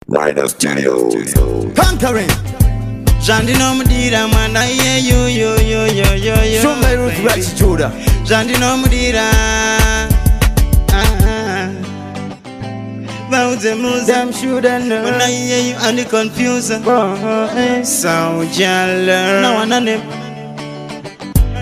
Rider Studios. Conquering. Zvandinomudira mwana Show my roots gratitude. Zvandinomudira Vaudze muze Them shouldn't know. Mwana iyeyu andi confuse SoulJah Luv Na wanane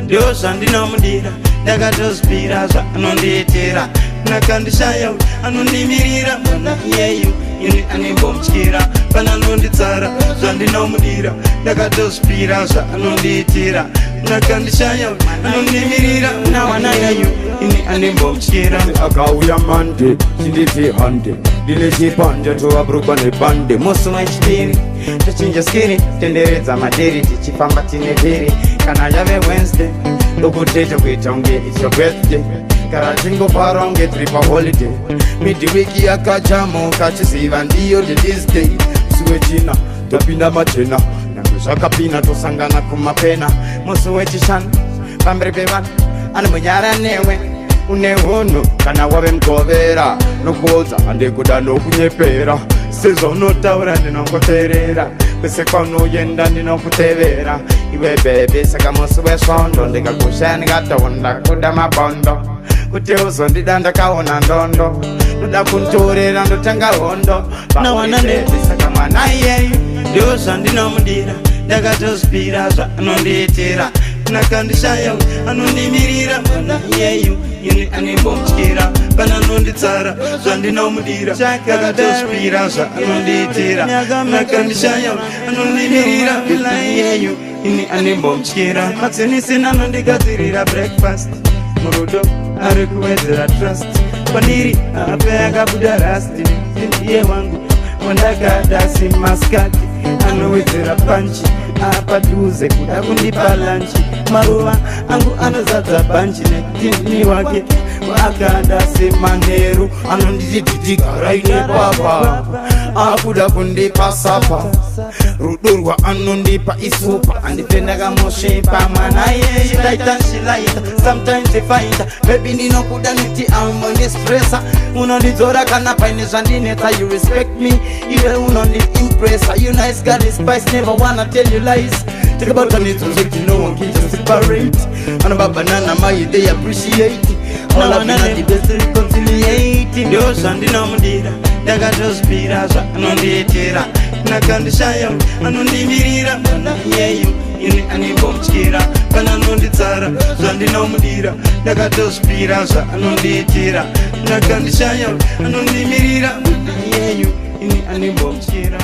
Ndio zvandinomudira Ndakatospira zvanonditira Nakandishaya anondimirira mwana iyeyu ini animbomtyira pananonditsara zvandinomudira ndakatospira zvanonditira nakandishaya anondimirira nawanayayu ini animbomtyira akauya mande chinditi hande ndine chipande tovabrukwa nebande musi wechipiri tochinja skiri tenderedza madheri tichifamba tine dheri kana yave Wednesday dokuteta kuita unge it's your birthday kana tingofara unge tiri paholiday midweeki yakajamuka chiziva ndiyo dedisday musi wechina topinda machena nange zvakapina tosangana kumapena musi wechishanu pamberi pevanhu anomunyara newe une hunhu kana wave mugovera nokuodza handikuda nokunyepera sezvaunotaura ndinongoteerera kwese kwaunoenda ndinokutevera iwe bebe saka musi wesvondo ndikakusha ndikataona kuda mabondo kuti uzondida ndakaona ndondo ndoda kuntorera ndotanga hondo saka mwana iyeyu ndio zvandinomudira ndakatospira zvanonditira nakandishaya anondimirira mwana iyeyu ini animbomtyira pananonditsara zvandinomudira ndakatospira zvanonditira nakandishaya anondimirira mwana iyeyu ini animbomtyira matsenisina anondigadzirira breakfast murudo ari kuwedzera trust pandiri ape akabuda rasti ndiye wangu wandakada simaskati anowedzera panchi apadhuze kuda kundipa lanchi maruva angu anozadza bhanchi netindini wake wakada semanheru anonditidhigaraine papa akuda kundipa sapa rudo rwaanondipa isupa andipendakamusvipa mwana yeyu ndaita nchilaita sometimes ifaita maybe ndinokuda neti amondistresa unondidzora kana paine zvandinetsa you respect me iwe unondiimpressa you nice guy spice never wanna tell you lies take about an it's no one can just separate and baba nana my they appreciate all of the best reconciliate ndio zvandinomudira ndakatospira zvanonditira nakandishaya anondimirira mwana iyeyu ini animbomtyira pananonditsara zvandinomudira ndakatospira zvanonditira nakandishaya anondimirira mwana iyeyu ini animbomtyira